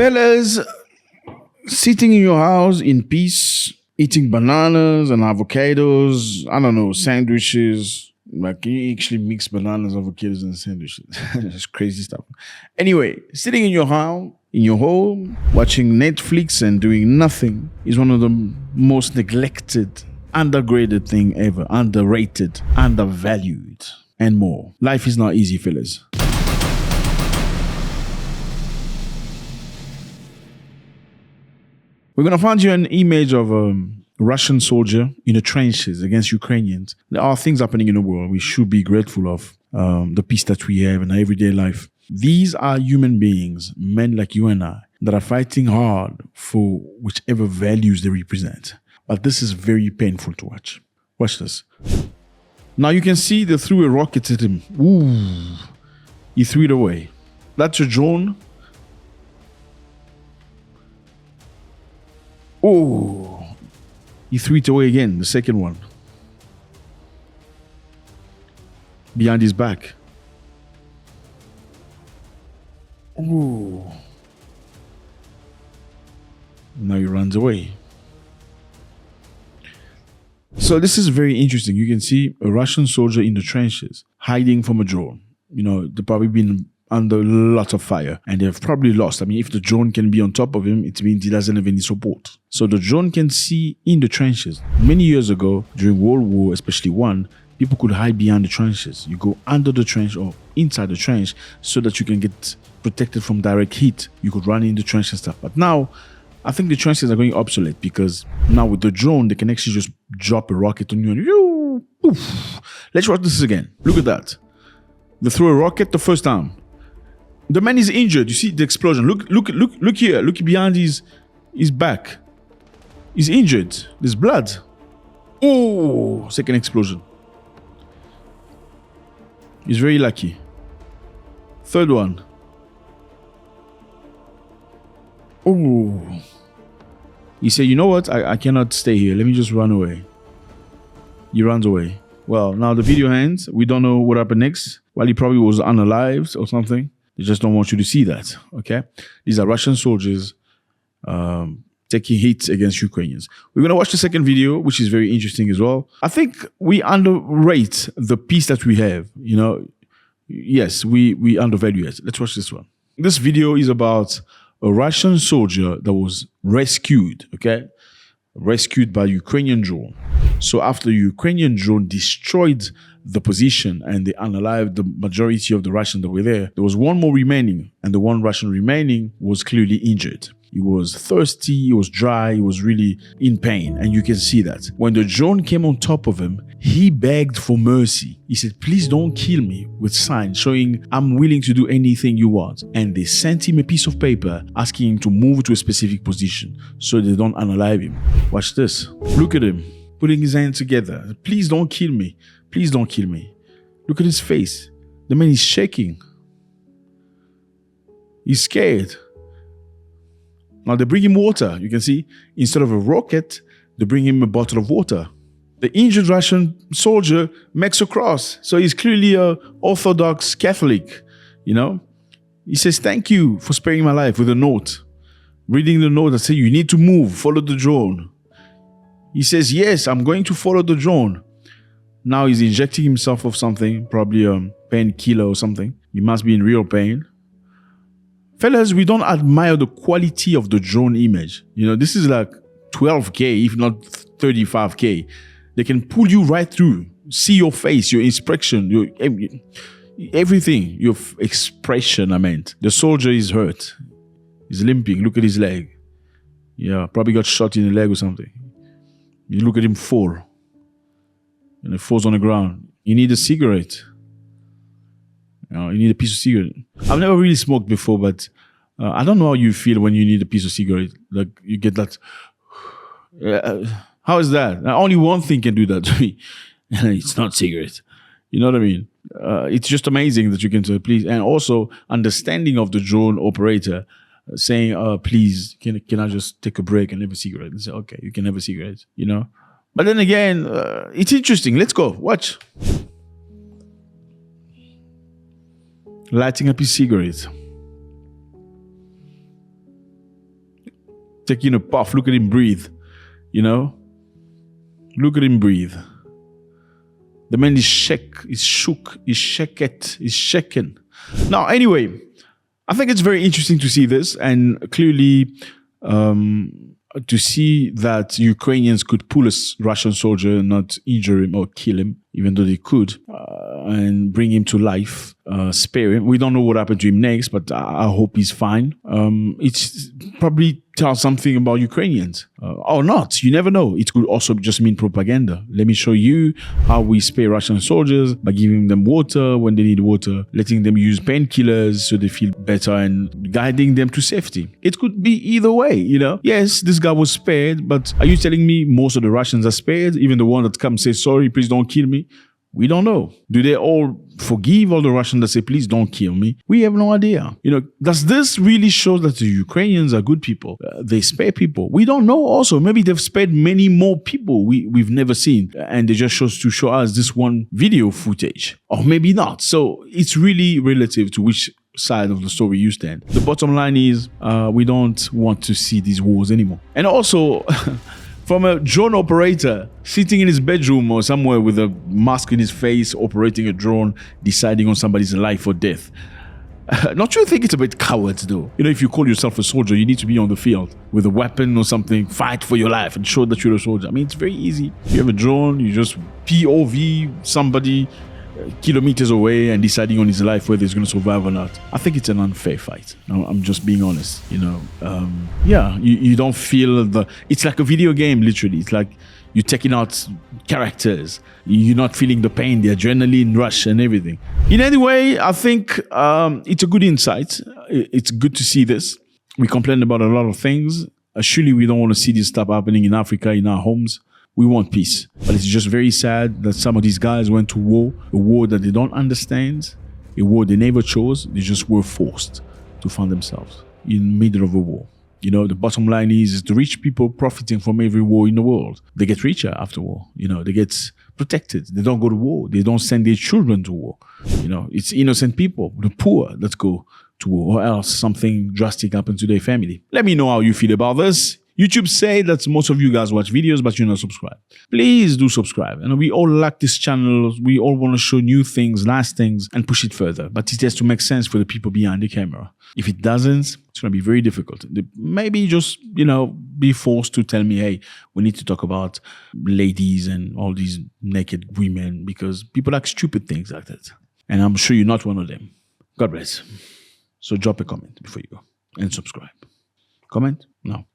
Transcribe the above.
Fellas, sitting in your house in peace, eating bananas and avocados, I don't know, sandwiches. Like, you actually mix bananas, avocados, and sandwiches. That's crazy stuff. Anyway, sitting in your home, watching Netflix and doing nothing is one of the most neglected, undergraded thing ever. Underrated, undervalued, and more. Life is not easy, fellas. We're going to find you an image of a Russian soldier in the trenches against Ukrainians. There are things happening in the world we should be grateful of, the peace that we have in our everyday life. These are human beings, men like you and I, that are fighting hard for whichever values they represent. But this is very painful to watch. Watch this. Now you can see they threw a rocket at him. Ooh. He threw it away. That's a drone. Oh, he threw it away again, the second one. Behind his back. Oh. Now he runs away. So this is very interesting. You can see a Russian soldier in the trenches hiding from a drone. You know, they've probably been under a lot of fire and they've probably lost. I mean, if the drone can be on top of him, it means he doesn't have any support. So the drone can see in the trenches. Many years ago, during World War, especially one, people could hide behind the trenches. You go under the trench or inside the trench so that you can get protected from direct heat. You could run in the trench and stuff. But now, I think the trenches are going obsolete because now with the drone, they can actually just drop a rocket on you and poof. Let's watch this again. Look at that. They threw a rocket the first time. The man is injured. You see the explosion. Look here. Look behind his back. He's injured. There's blood. Oh, second explosion. He's very lucky. Third one. Oh. He said, you know what? I cannot stay here. Let me just run away. He runs away. Well, now the video ends. We don't know what happened next. Well, he probably was unalived or something. They just don't want you to see that, okay? These are Russian soldiers taking hits against Ukrainians. We're going to watch the second video, which is very interesting as well. I think we underrate the peace that we have, you know. Yes, we undervalue it. Let's watch this one. This video is about a Russian soldier that was rescued, okay? Rescued by Ukrainian drone. So after the Ukrainian drone destroyed the position and they unalived the majority of the Russians that were there was one more remaining, and the one Russian remaining was clearly injured. He was thirsty, he was dry, he was really in pain, and you can see that. When the drone came on top of him, he begged for mercy. He said, please don't kill me, with signs showing I'm willing to do anything you want. And they sent him a piece of paper asking him to move to a specific position so they don't unalive him. Watch this. Look at him, putting his hands together. Please don't kill me. Please don't kill me. Look at his face. The man is shaking. He's scared. Now they bring him water. You can see, instead of a rocket, they bring him a bottle of water. The injured Russian soldier makes a cross. So he's clearly an Orthodox Catholic, you know. He says, thank you for sparing my life, with a note. Reading the note that says, you need to move, follow the drone. He says, yes, I'm going to follow the drone. Now he's injecting himself with something, probably a painkiller or something. He must be in real pain. Fellas, we don't admire the quality of the drone image. You know, this is like 12K, if not 35K. They can pull you right through, see your face, your expression, your everything, your expression, I meant. The soldier is hurt. He's limping. Look at his leg. Yeah, probably got shot in the leg or something. You look at him fall. And it falls on the ground. You need a cigarette. You know, you need a piece of cigarette. I've never really smoked before, but I don't know how you feel when you need a piece of cigarette. Like, you get that. How is that? Only one thing can do that to me. It's not cigarette. You know what I mean? It's just amazing that you can say, please. And also, understanding of the drone operator saying, please, can I just take a break and have a cigarette? And say, okay, you can have a cigarette, you know? But then again, it's interesting. Let's go. Watch. Lighting up his cigarette. taking a puff. Look at him breathe. You know? Look at him breathe. The man is shook, is shaken. Now, anyway, I think it's very interesting to see this, and clearly to see that Ukrainians could pull a Russian soldier, not injure him or kill him, even though they could, and bring him to life, spare him. We don't know what happened to him next, but I hope he's fine. It's probably tells something about Ukrainians, or not. You never know. It could also just mean propaganda. Let me show you how we spare Russian soldiers by giving them water when they need water, letting them use painkillers so they feel better, and guiding them to safety. It could be either way, you know. Yes, this guy was spared, but are you telling me most of the Russians are spared? Even the one that comes say, sorry, please don't kill me? We don't know. Do they all forgive all the Russians that say, please don't kill me? We have no idea. You know, does this really show that the Ukrainians are good people? They spare people. We don't know also. Maybe they've spared many more people we've never seen. And they just chose to show us this one video footage. Or maybe not. So it's really relative to which side of the story you stand. The bottom line is we don't want to see these wars anymore. And also... from a drone operator sitting in his bedroom or somewhere with a mask in his face, operating a drone, deciding on somebody's life or death. Don't you think it's a bit cowards though? You know, if you call yourself a soldier, you need to be on the field with a weapon or something, fight for your life and show that you're a soldier. I mean, it's very easy. You have a drone, you just POV somebody kilometers away and deciding on his life whether he's going to survive or not. I think it's an unfair fight. I'm just being honest, you know. Yeah, you don't feel it's like a video game, literally. It's like you're taking out characters. You're not feeling the pain, the adrenaline rush and everything. In any way, I think it's a good insight. It's good to see this. We complain about a lot of things. Surely we don't want to see this stuff happening in Africa, in our homes. We want peace. But it's just very sad that some of these guys went to war, a war that they don't understand, a war they never chose. They just were forced to find themselves in the middle of a war. You know, the bottom line is the rich people profiting from every war in the world. They get richer after war. You know, they get protected. They don't go to war. They don't send their children to war. You know, it's innocent people, the poor, that go to war, or else something drastic happens to their family. Let me know how you feel about this. YouTube say that most of you guys watch videos, but you're not subscribed. Please do subscribe. And we all like this channel. We all want to show new things, nice things, and push it further. But it has to make sense for the people behind the camera. If it doesn't, it's going to be very difficult. Maybe just, you know, be forced to tell me, hey, we need to talk about ladies and all these naked women, because people like stupid things like that. And I'm sure you're not one of them. God bless. So drop a comment before you go and subscribe. Comment? No.